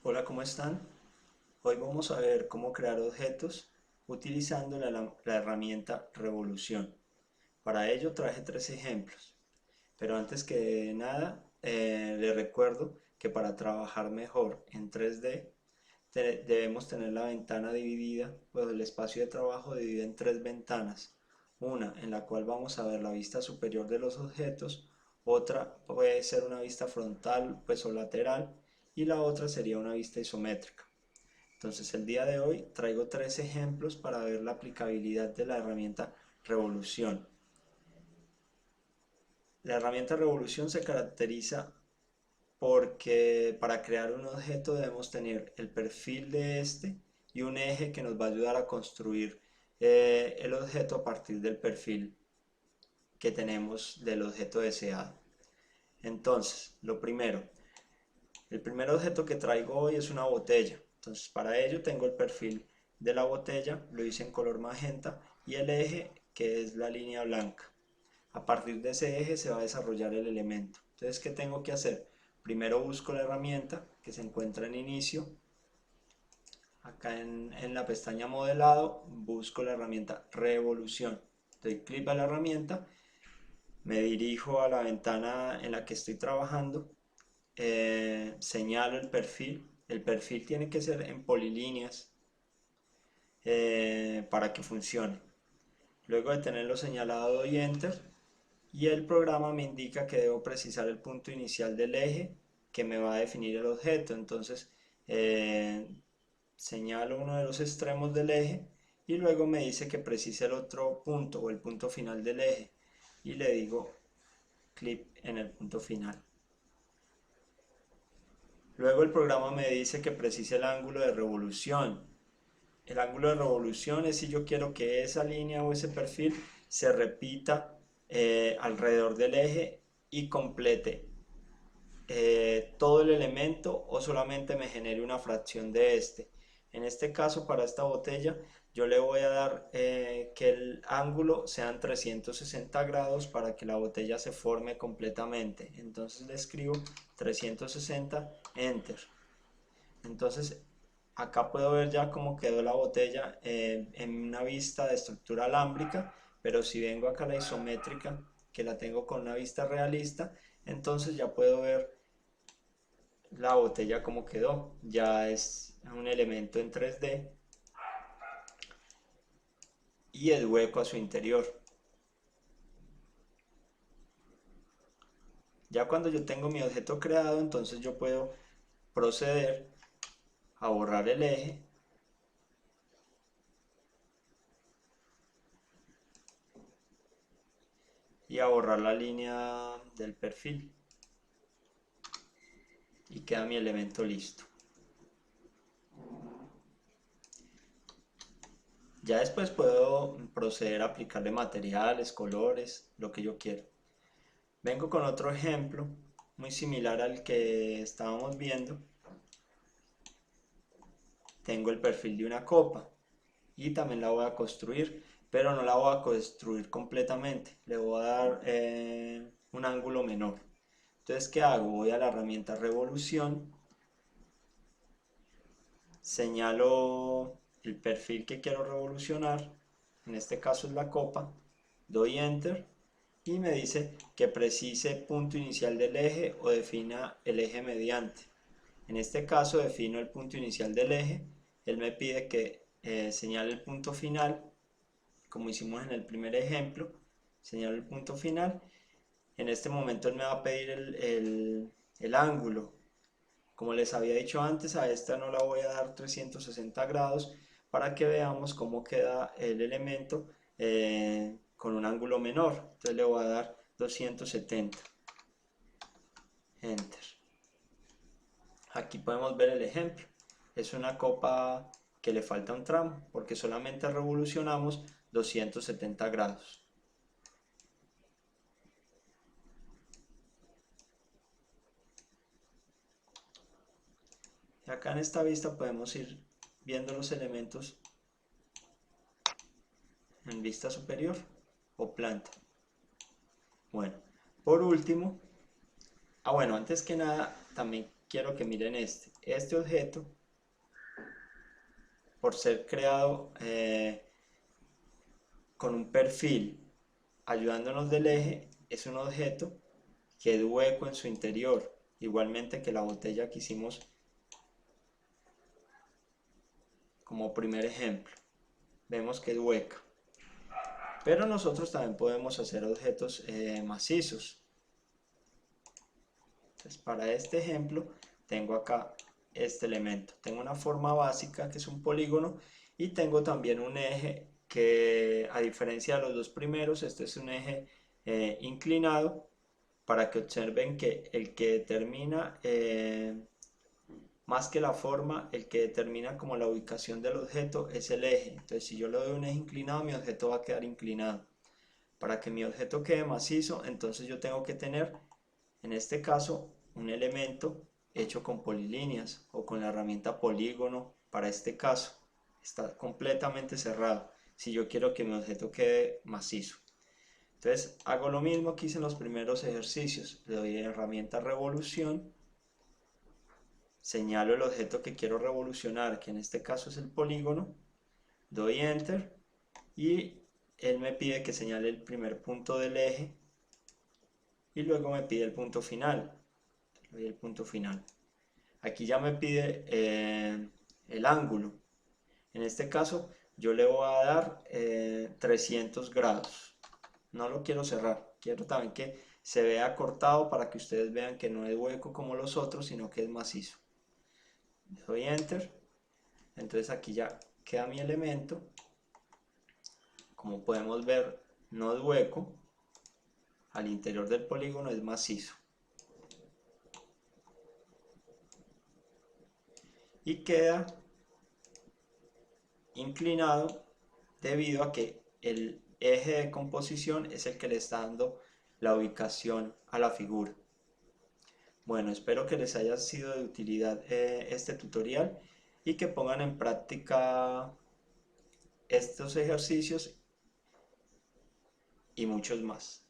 Hola, ¿cómo están? Hoy vamos a ver cómo crear objetos utilizando la herramienta Revolución. Para ello traje tres ejemplos, pero antes que nada les recuerdo que para trabajar mejor en 3D debemos tener la ventana dividida, pues el espacio de trabajo dividido en tres ventanas. Una en la cual vamos a ver la vista superior de los objetos, otra puede ser una vista frontal pues o lateral y la otra sería una vista isométrica. Entonces el día de hoy traigo tres ejemplos para ver la aplicabilidad de la herramienta Revolución. La herramienta Revolución se caracteriza porque para crear un objeto debemos tener el perfil de este y un eje que nos va a ayudar a construir el objeto a partir del perfil que tenemos del objeto deseado. Entonces, el primer objeto que traigo hoy es una botella. Entonces, para ello tengo el perfil de la botella, lo hice en color magenta y el eje que es la línea blanca. A partir de ese eje se va a desarrollar el elemento. Entonces, ¿qué tengo que hacer? Primero busco la herramienta que se encuentra en inicio. Acá en la pestaña modelado busco la herramienta revolución. Doy clic a la herramienta, me dirijo a la ventana en la que estoy trabajando, señalo el perfil. El perfil tiene que ser en polilíneas para que funcione. Luego de tenerlo señalado doy enter y el programa me indica que debo precisar el punto inicial del eje que me va a definir el objeto. Entonces eh, señalo uno de los extremos del eje y luego me dice que precise el otro punto o el punto final del eje y le digo clic en el punto final. Luego el programa me dice que precise el ángulo de revolución. El ángulo de revolución es si yo quiero que esa línea o ese perfil se repita alrededor del eje y complete todo el elemento o solamente me genere una fracción de este. En este caso, para esta botella, yo le voy a dar que el ángulo sean 360 grados para que la botella se forme completamente. Entonces le escribo 360, enter. Entonces acá puedo ver ya cómo quedó la botella en una vista de estructura alámbrica, pero si vengo acá a la isométrica, que la tengo con una vista realista, entonces ya puedo ver la botella como quedó. Ya es un elemento en 3D y el hueco a su interior. Ya cuando yo tengo mi objeto creado, entonces yo puedo proceder a borrar el eje y a borrar la línea del perfil y queda mi elemento listo. Ya después puedo proceder a aplicarle materiales, colores, lo que yo quiera. Vengo con otro ejemplo muy similar al que estábamos viendo. Tengo el perfil de una copa y también la voy a construir, pero no la voy a construir completamente. Le voy a dar un ángulo menor. Entonces, ¿qué hago? Voy a la herramienta revolución, señalo el perfil que quiero revolucionar, en este caso es la copa, doy enter y me dice que precise punto inicial del eje o defina el eje mediante. En este caso defino el punto inicial del eje, él me pide que señale el punto final, como hicimos en el primer ejemplo, señalo el punto final. En este momento él me va a pedir el ángulo. Como les había dicho antes, a esta no la voy a dar 360 grados para que veamos cómo queda el elemento con un ángulo menor. Entonces le voy a dar 270. Enter. Aquí podemos ver el ejemplo. Es una copa que le falta un tramo porque solamente revolucionamos 270 grados. Y acá en esta vista podemos ir viendo los elementos en vista superior o planta. Bueno, por último, bueno, antes que nada también quiero que miren este objeto, por ser creado con un perfil ayudándonos del eje, es un objeto que es hueco en su interior, igualmente que la botella que hicimos como primer ejemplo. Vemos que es hueca. Pero nosotros también podemos hacer objetos macizos. Entonces, para este ejemplo, tengo acá este elemento. Tengo una forma básica que es un polígono y tengo también un eje que, a diferencia de los dos primeros, este es un eje inclinado, para que observen que el que determina, más que la forma, el que determina como la ubicación del objeto es el eje. Entonces, si yo le doy un eje inclinado, mi objeto va a quedar inclinado. Para que mi objeto quede macizo, entonces yo tengo que tener, en este caso, un elemento hecho con polilíneas o con la herramienta polígono. Para este caso está completamente cerrado si yo quiero que mi objeto quede macizo. Entonces hago lo mismo que hice en los primeros ejercicios. Le doy herramienta revolución, señalo el objeto que quiero revolucionar, que en este caso es el polígono, doy enter y él me pide que señale el primer punto del eje y luego me pide el punto final. Le doy el punto final. Aquí ya me pide el ángulo. En este caso yo le voy a dar 300 grados. No lo quiero cerrar, quiero también que se vea cortado para que ustedes vean que no es hueco como los otros, sino que es macizo. Le doy enter, entonces aquí ya queda mi elemento. Como podemos ver, no es hueco, al interior del polígono es macizo. Y queda inclinado debido a que el eje de composición es el que le está dando la ubicación a la figura. Bueno, espero que les haya sido de utilidad este tutorial y que pongan en práctica estos ejercicios y muchos más.